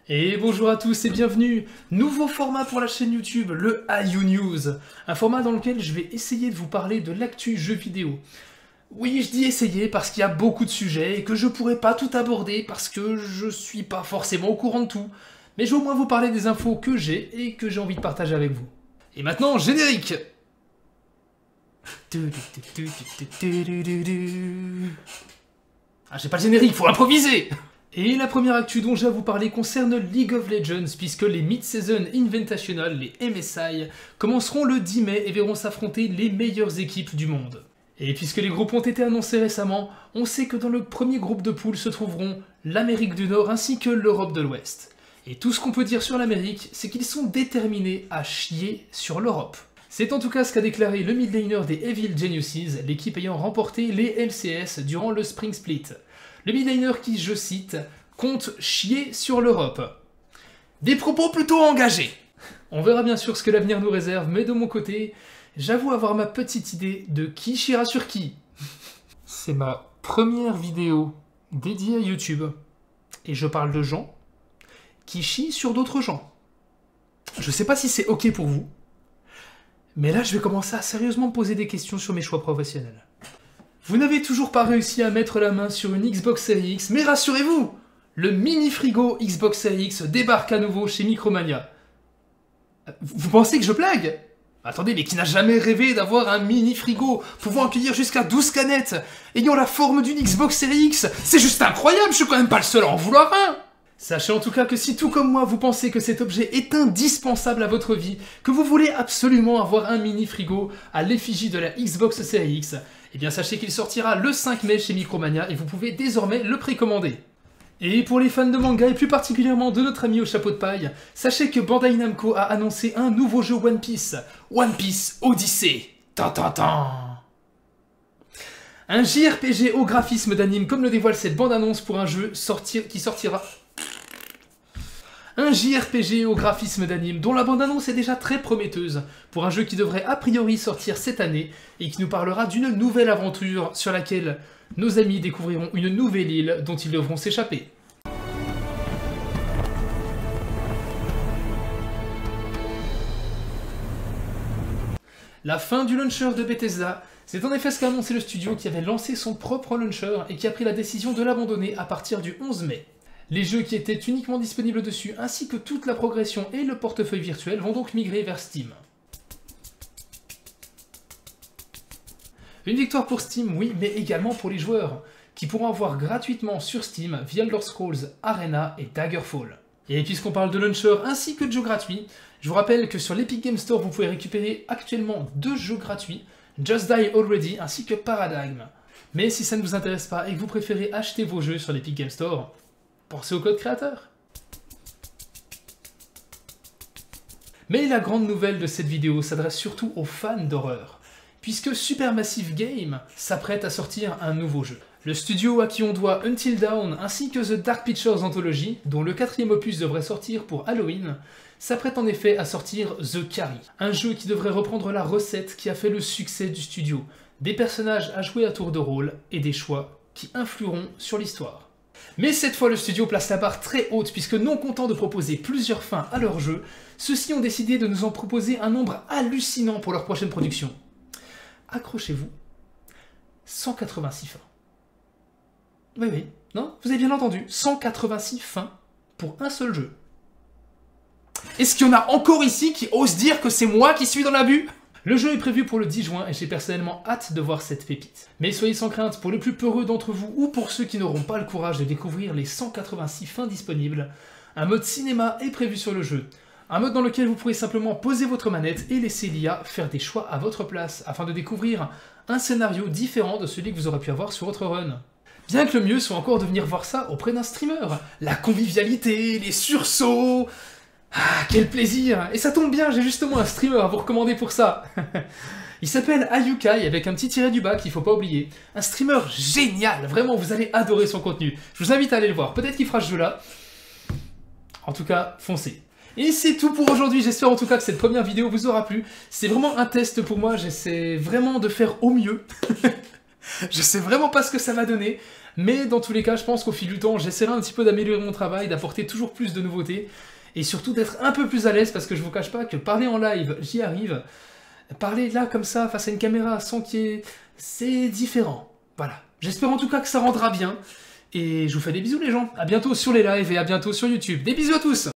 Et bonjour à tous et bienvenue. Nouveau format pour la chaîne YouTube, le IU News. Un format dans lequel je vais essayer de vous parler de l'actu jeux vidéo. Oui, je dis essayer parce qu'il y a beaucoup de sujets et que je pourrais pas tout aborder parce que je suis pas forcément au courant de tout. Mais je vais au moins vous parler des infos que j'ai et que j'ai envie de partager avec vous. Et maintenant, générique. Ah, j'ai pas le générique, faut improviser. Et la première actu dont j'ai à vous parler concerne League of Legends, puisque les Mid-Season Invitational, les MSI, commenceront le 10 mai et verront s'affronter les meilleures équipes du monde. Et puisque les groupes ont été annoncés récemment, on sait que dans le premier groupe de poule se trouveront l'Amérique du Nord ainsi que l'Europe de l'Ouest. Et tout ce qu'on peut dire sur l'Amérique, c'est qu'ils sont déterminés à chier sur l'Europe. C'est en tout cas ce qu'a déclaré le mid laner des Evil Geniuses, l'équipe ayant remporté les LCS durant le Spring Split. Le mid laner qui, je cite, compte chier sur l'Europe. Des propos plutôt engagés. On verra bien sûr ce que l'avenir nous réserve, mais de mon côté, j'avoue avoir ma petite idée de qui chiera sur qui. C'est ma première vidéo dédiée à YouTube, et je parle de gens qui chient sur d'autres gens. Je sais pas si c'est ok pour vous, mais là je vais commencer à sérieusement me poser des questions sur mes choix professionnels. Vous n'avez toujours pas réussi à mettre la main sur une Xbox Series X, mais rassurez-vous, le mini frigo Xbox Series X débarque à nouveau chez Micromania. Vous pensez que je blague? Attendez, mais qui n'a jamais rêvé d'avoir un mini frigo pouvant accueillir jusqu'à 12 canettes, ayant la forme d'une Xbox Series X? C'est juste incroyable, je suis quand même pas le seul à en vouloir un! Sachez en tout cas que si tout comme moi vous pensez que cet objet est indispensable à votre vie, que vous voulez absolument avoir un mini frigo à l'effigie de la Xbox Series X, eh bien sachez qu'il sortira le 5 mai chez Micromania et vous pouvez désormais le précommander. Et pour les fans de manga et plus particulièrement de notre ami au chapeau de paille, sachez que Bandai Namco a annoncé un nouveau jeu One Piece Odyssey. Un JRPG au graphisme d'anime comme le dévoile cette bande-annonce pour un jeu qui sortira... Un JRPG au graphisme d'anime dont la bande-annonce est déjà très prometteuse pour un jeu qui devrait a priori sortir cette année et qui nous parlera d'une nouvelle aventure sur laquelle nos amis découvriront une nouvelle île dont ils devront s'échapper. La fin du launcher de Bethesda, c'est en effet ce qu'a annoncé le studio qui avait lancé son propre launcher et qui a pris la décision de l'abandonner à partir du 11 mai. Les jeux qui étaient uniquement disponibles dessus, ainsi que toute la progression et le portefeuille virtuel, vont donc migrer vers Steam. Une victoire pour Steam, oui, mais également pour les joueurs, qui pourront avoir gratuitement sur Steam The Elder Scrolls Arena et Daggerfall. Et puisqu'on parle de launcher ainsi que de jeux gratuits, je vous rappelle que sur l'Epic Game Store, vous pouvez récupérer actuellement 2 jeux gratuits, Just Die Already ainsi que Paradigm. Mais si ça ne vous intéresse pas et que vous préférez acheter vos jeux sur l'Epic Game Store, pensez au code créateur. Mais la grande nouvelle de cette vidéo s'adresse surtout aux fans d'horreur, puisque Supermassive Games s'apprête à sortir un nouveau jeu. Le studio à qui on doit Until Dawn ainsi que The Dark Pictures Anthology, dont le 4e opus devrait sortir pour Halloween, s'apprête en effet à sortir The Carry, un jeu qui devrait reprendre la recette qui a fait le succès du studio, des personnages à jouer à tour de rôle et des choix qui influeront sur l'histoire. Mais cette fois, le studio place la barre très haute puisque non content de proposer plusieurs fins à leur jeu, ceux-ci ont décidé de nous en proposer un nombre hallucinant pour leur prochaine production. Accrochez-vous, 186 fins. Oui, non, vous avez bien entendu, 186 fins pour un seul jeu. Est-ce qu'il y en a encore ici qui osent dire que c'est moi qui suis dans l'abus ? Le jeu est prévu pour le 10 juin et j'ai personnellement hâte de voir cette pépite. Mais soyez sans crainte, pour les plus peureux d'entre vous ou pour ceux qui n'auront pas le courage de découvrir les 186 fins disponibles, un mode cinéma est prévu sur le jeu. Un mode dans lequel vous pourrez simplement poser votre manette et laisser l'IA faire des choix à votre place afin de découvrir un scénario différent de celui que vous aurez pu avoir sur votre run. Bien que le mieux soit encore de venir voir ça auprès d'un streamer. La convivialité, les sursauts... Ah, quel plaisir! Et ça tombe bien, j'ai justement un streamer à vous recommander pour ça. Il s'appelle Ayukai avec un petit tiret du bas qu'il faut pas oublier. Un streamer génial, vraiment, vous allez adorer son contenu. Je vous invite à aller le voir, peut-être qu'il fera ce jeu-là. En tout cas, foncez. Et c'est tout pour aujourd'hui, j'espère en tout cas que cette première vidéo vous aura plu. C'est vraiment un test pour moi, j'essaie vraiment de faire au mieux. Je sais vraiment pas ce que ça va donner. Mais dans tous les cas, je pense qu'au fil du temps, j'essaierai un petit peu d'améliorer mon travail, d'apporter toujours plus de nouveautés, et surtout d'être un peu plus à l'aise, parce que je vous cache pas que parler en live, j'y arrive. Parler là, comme ça, face à une caméra, sans qu'il y ait... c'est différent. Voilà. J'espère en tout cas que ça rendra bien. Et je vous fais des bisous les gens. À bientôt sur les lives et à bientôt sur YouTube. Des bisous à tous!